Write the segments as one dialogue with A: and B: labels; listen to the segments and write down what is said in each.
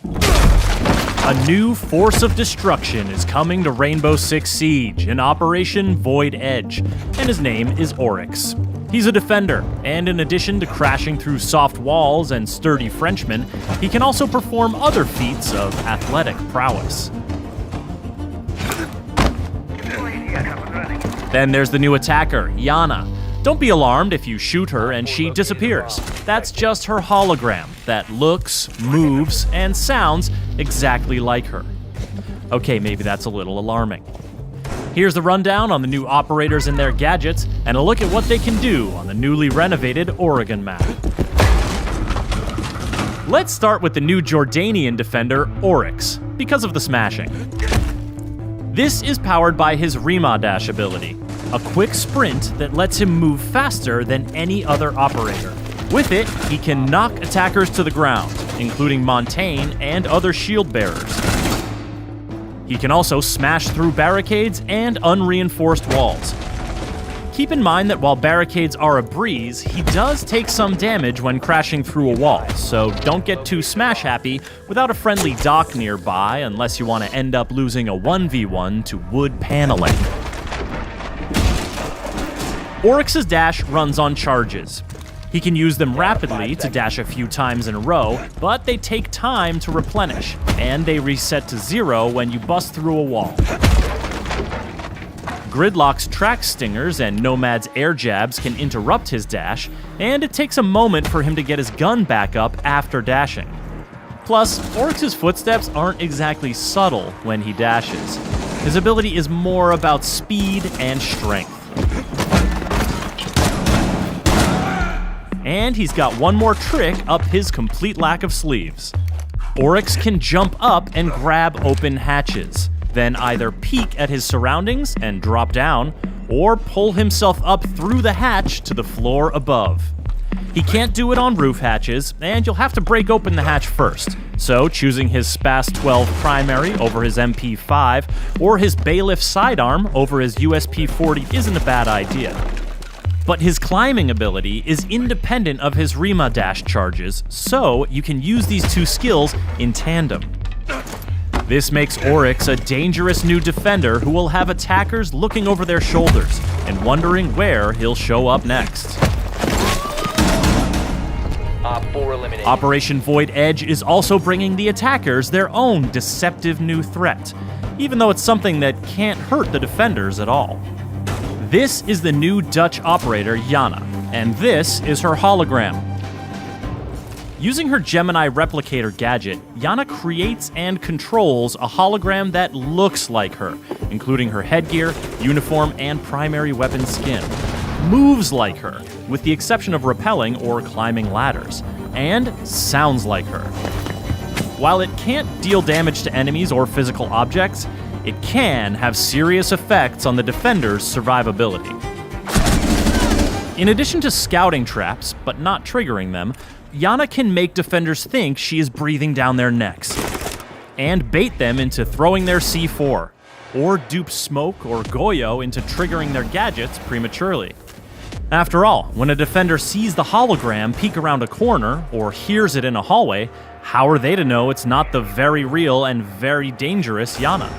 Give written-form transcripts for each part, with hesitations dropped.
A: A new force of destruction is coming to Rainbow Six Siege in Operation Void Edge, and his name is Oryx. He's a defender, and in addition to crashing through soft walls and sturdy Frenchmen, he can also perform other feats of athletic prowess. Then there's the new attacker, Yana. Don't be alarmed if you shoot her and she disappears. That's just her hologram that looks, moves, and sounds exactly like her. Okay, maybe that's a little alarming. Here's the rundown on the new operators and their gadgets, and a look at what they can do on the newly renovated Oregon map. Let's start with the new Jordanian defender, Oryx, because of the smashing. This is powered by his Rima Dash ability, a quick sprint that lets him move faster than any other operator. With it, he can knock attackers to the ground, including Montaigne and other shield bearers. He can also smash through barricades and unreinforced walls. Keep in mind that while barricades are a breeze, he does take some damage when crashing through a wall, so don't get too smash happy without a friendly dock nearby unless you want to end up losing a 1v1 to wood paneling. Oryx's dash runs on charges. He can use them rapidly to dash a few times in a row, but they take time to replenish, and they reset to 0 when you bust through a wall. Gridlock's track stingers and Nomad's air jabs can interrupt his dash, and it takes a moment for him to get his gun back up after dashing. Plus, Oryx's footsteps aren't exactly subtle when he dashes. His ability is more about speed and strength. And he's got one more trick up his complete lack of sleeves. Oryx can jump up and grab open hatches, then either peek at his surroundings and drop down, or pull himself up through the hatch to the floor above. He can't do it on roof hatches, and you'll have to break open the hatch first, so choosing his Spas 12 primary over his MP5, or his Bailiff sidearm over his USP 40 isn't a bad idea. But his climbing ability is independent of his Rima dash charges, so you can use these two skills in tandem. This makes Oryx a dangerous new defender who will have attackers looking over their shoulders and wondering where he'll show up next. Operation Void Edge is also bringing the attackers their own deceptive new threat, even though it's something that can't hurt the defenders at all. This is the new Dutch operator, Yana, and this is her hologram. Using her Gemini replicator gadget, Yana creates and controls a hologram that looks like her, including her headgear, uniform, and primary weapon skin. Moves like her, with the exception of rappelling or climbing ladders, and sounds like her. While it can't deal damage to enemies or physical objects, it can have serious effects on the defender's survivability. In addition to scouting traps, but not triggering them, Yana can make defenders think she is breathing down their necks, and bait them into throwing their C4, or dupe Smoke or Goyo into triggering their gadgets prematurely. After all, when a defender sees the hologram peek around a corner, or hears it in a hallway, how are they to know it's not the very real and very dangerous Yana?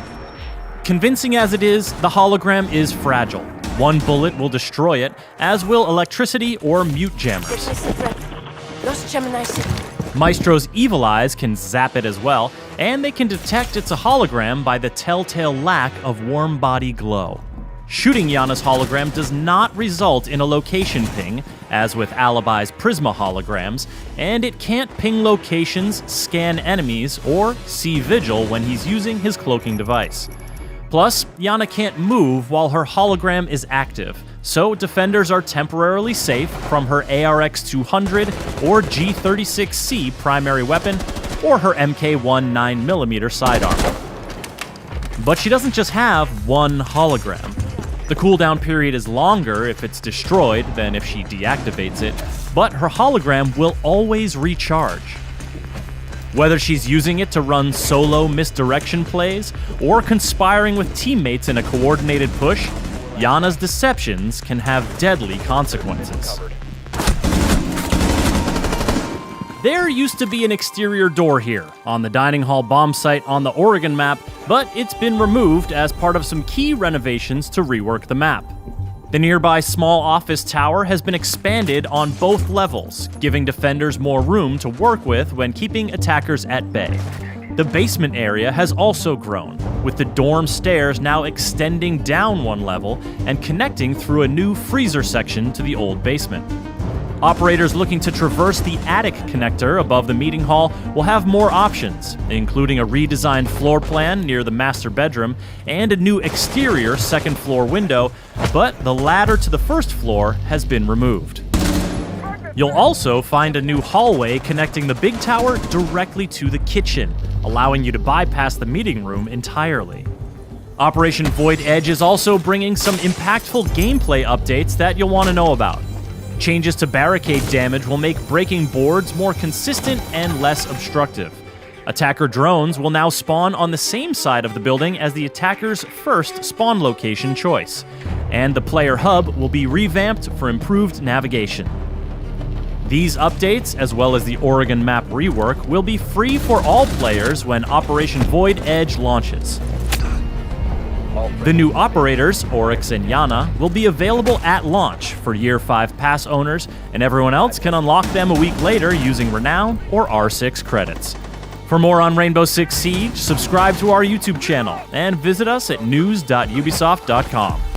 A: Convincing as it is, the hologram is fragile. One bullet will destroy it, as will electricity or mute jammers. Maestro's evil eyes can zap it as well, and they can detect it's a hologram by the telltale lack of warm body glow. Shooting Yana's hologram does not result in a location ping, as with Alibi's Prisma holograms, and it can't ping locations, scan enemies, or see Vigil when he's using his cloaking device. Plus, Yana can't move while her hologram is active, so defenders are temporarily safe from her ARX-200 or G36C primary weapon, or her MK1 9mm sidearm. But she doesn't just have one hologram. The cooldown period is longer if it's destroyed than if she deactivates it, but her hologram will always recharge. Whether she's using it to run solo misdirection plays, or conspiring with teammates in a coordinated push, Yana's deceptions can have deadly consequences. There used to be an exterior door here, on the dining hall bomb site on the Oregon map, but it's been removed as part of some key renovations to rework the map. The nearby small office tower has been expanded on both levels, giving defenders more room to work with when keeping attackers at bay. The basement area has also grown, with the dorm stairs now extending down one level and connecting through a new freezer section to the old basement. Operators looking to traverse the attic connector above the meeting hall will have more options, including a redesigned floor plan near the master bedroom and a new exterior second floor window, but the ladder to the first floor has been removed. You'll also find a new hallway connecting the big tower directly to the kitchen, allowing you to bypass the meeting room entirely. Operation Void Edge is also bringing some impactful gameplay updates that you'll want to know about. Changes to barricade damage will make breaking boards more consistent and less obstructive. Attacker drones will now spawn on the same side of the building as the attacker's first spawn location choice, and the player hub will be revamped for improved navigation. These updates, as well as the Oregon map rework, will be free for all players when Operation Void Edge launches. The new operators, Oryx and Yana, will be available at launch for Year 5 pass owners, and everyone else can unlock them a week later using Renown or R6 credits. For more on Rainbow Six Siege, subscribe to our YouTube channel and visit us at news.ubisoft.com.